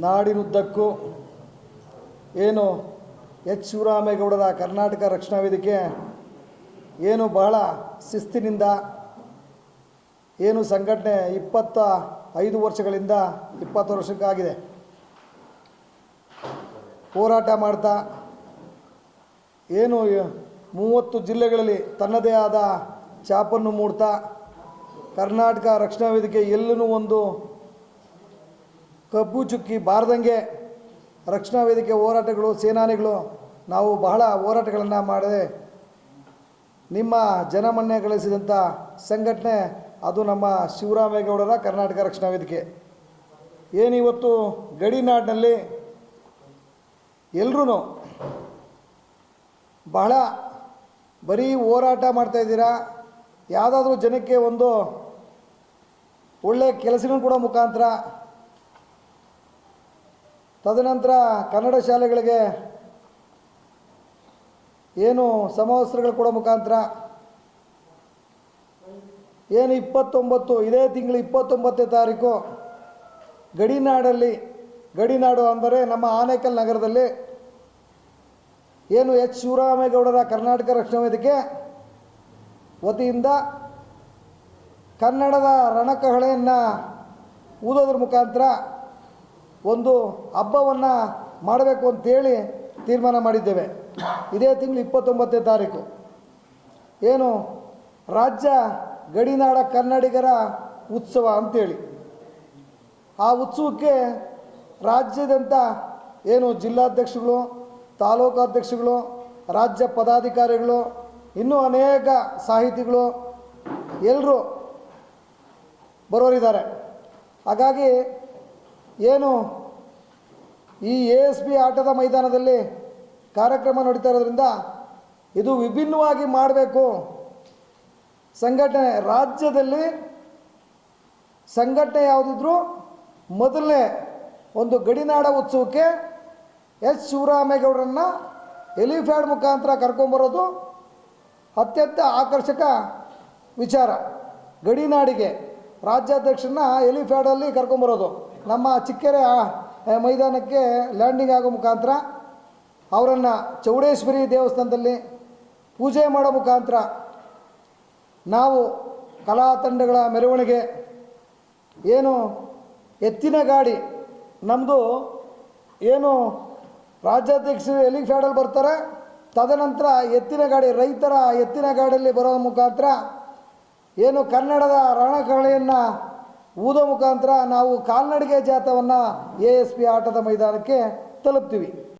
ನಾಡಿನುದ್ದಕ್ಕೂ ಏನು ಎಚ್ ಶಿವರಾಮೇಗೌಡರ ಕರ್ನಾಟಕ ರಕ್ಷಣಾ ವೇದಿಕೆ ಏನು ಬಹಳ ಶಿಸ್ತಿನಿಂದ ಏನು ಸಂಘಟನೆ 25 ವರ್ಷಗಳಿಂದ 20 ವರ್ಷಕ್ಕಾಗಿದೆ ಹೋರಾಟ ಮಾಡ್ತಾ ಏನು 30 ಜಿಲ್ಲೆಗಳಲ್ಲಿ ತನ್ನದೇ ಆದ ಛಾಪನ್ನು ಮೂಡ್ತಾ ಕರ್ನಾಟಕ ರಕ್ಷಣಾ ವೇದಿಕೆ ಎಲ್ಲೂ ಒಂದು ಕಬ್ಬು ಚುಕ್ಕಿ ಬಾರದಂಗೆ ರಕ್ಷಣಾ ವೇದಿಕೆ ಹೋರಾಟಗಳು ಸೇನಾನಿಗಳು ನಾವು ಬಹಳ ಹೋರಾಟಗಳನ್ನು ಮಾಡದೆ ನಿಮ್ಮ ಜನಮನ್ನೆ ಗಳಿಸಿದಂಥ ಸಂಘಟನೆ ಅದು ನಮ್ಮ ಶಿವರಾಮೇಗೌಡರ ಕರ್ನಾಟಕ ರಕ್ಷಣಾ ವೇದಿಕೆ. ಏನಿವತ್ತು ಗಡಿನಾಡಿನಲ್ಲಿ ಎಲ್ಲರೂ ಬಹಳ ಬರೀ ಹೋರಾಟ ಮಾಡ್ತಾಯಿದ್ದೀರಾ, ಯಾವುದಾದ್ರೂ ಜನಕ್ಕೆ ಒಂದು ಒಳ್ಳೆಯ ಕೆಲಸಗಳನ್ನು ಕೊಡೋ ಮುಖಾಂತರ, ತದನಂತರ ಕನ್ನಡ ಶಾಲೆಗಳಿಗೆ ಏನು ಸಮವಸ್ತ್ರಗಳು ಕೊಡೋ ಮುಖಾಂತರ ಏನು 29 ಇದೇ ತಿಂಗಳು 29ನೇ ತಾರೀಕು ಗಡಿನಾಡು ಅಂದರೆ ನಮ್ಮ ಆನೇಕಲ್ ನಗರದಲ್ಲಿ ಏನು ಎಚ್ ಶಿವರಾಮೇಗೌಡರ ಕರ್ನಾಟಕ ರಕ್ಷಣಾ ವೇದಿಕೆ ವತಿಯಿಂದ ಕನ್ನಡದ ರಣಕಹಳೆಯನ್ನು ಊದೋದ್ರ ಮುಖಾಂತರ ಒಂದು ಹಬ್ಬವನ್ನು ಮಾಡಬೇಕು ಅಂತೇಳಿ ತೀರ್ಮಾನ ಮಾಡಿದ್ದೇವೆ. ಇದೇ ತಿಂಗಳು 29ನೇ ತಾರೀಕು ಏನು ರಾಜ್ಯ ಗಡಿನಾಡ ಕನ್ನಡಿಗರ ಉತ್ಸವ ಅಂಥೇಳಿ, ಆ ಉತ್ಸವಕ್ಕೆ ರಾಜ್ಯದಂಥ ಏನು ಜಿಲ್ಲಾಧ್ಯಕ್ಷಗಳು, ತಾಲೂಕು ಅಧ್ಯಕ್ಷಗಳು, ರಾಜ್ಯ ಪದಾಧಿಕಾರಿಗಳು, ಇನ್ನೂ ಅನೇಕ ಸಾಹಿತಿಗಳು ಎಲ್ಲರೂ ಬರೋರಿದ್ದಾರೆ. ಹಾಗಾಗಿ ಏನು ಈ ASP ಆಟದ ಮೈದಾನದಲ್ಲಿ ಕಾರ್ಯಕ್ರಮ ನಡೀತಾ ಇರೋದ್ರಿಂದ ಇದು ವಿಭಿನ್ನವಾಗಿ ಮಾಡಬೇಕು. ಸಂಘಟನೆ ರಾಜ್ಯದಲ್ಲಿ ಸಂಘಟನೆ ಯಾವುದಿದ್ರೂ ಮೊದಲನೇ ಒಂದು ಗಡಿನಾಡ ಉತ್ಸವಕ್ಕೆ ಎಚ್ ಶಿವರಾಮೇಗೌಡರನ್ನು ಎಲಿಫ್ಯಾಡ್ ಮುಖಾಂತರ ಕರ್ಕೊಂಬರೋದು ಅತ್ಯಂತ ಆಕರ್ಷಕ ವಿಚಾರ. ಗಡಿನಾಡಿಗೆ ರಾಜ್ಯಾಧ್ಯಕ್ಷರನ್ನ ಎಲಿಫ್ಯಾಡಲ್ಲಿ ಕರ್ಕೊಂಬರೋದು, ನಮ್ಮ ಚಿಕ್ಕೆರೆ ಮೈದಾನಕ್ಕೆ ಲ್ಯಾಂಡಿಂಗ್ ಆಗೋ ಮುಖಾಂತರ ಅವರನ್ನು ಚೌಡೇಶ್ವರಿ ದೇವಸ್ಥಾನದಲ್ಲಿ ಪೂಜೆ ಮಾಡೋ ಮುಖಾಂತರ ನಾವು ಕಲಾ ತಂಡಗಳ ಮೆರವಣಿಗೆ, ಏನು ಎತ್ತಿನ ಗಾಡಿ ನಮ್ಮದು ಏನು ರಾಜ್ಯಾಧ್ಯಕ್ಷರು ಎಲಿಫ್ಯಾಡಲ್ಲಿ ಬರ್ತಾರೆ, ತದನಂತರ ಎತ್ತಿನ ಗಾಡಿ ರೈತರ ಎತ್ತಿನ ಗಾಡಿಯಲ್ಲಿ ಬರೋ ಮುಖಾಂತರ ಏನು ಕನ್ನಡದ ರಣಕಹಳೆಯನ್ನು ಊದೋ ಮುಖಾಂತರ ನಾವು ಕಾಲ್ನಡಿಗೆ ಜಾಥವನ್ನು ASP ಆಟದ ಮೈದಾನಕ್ಕೆ ತಲುಪ್ತೀವಿ.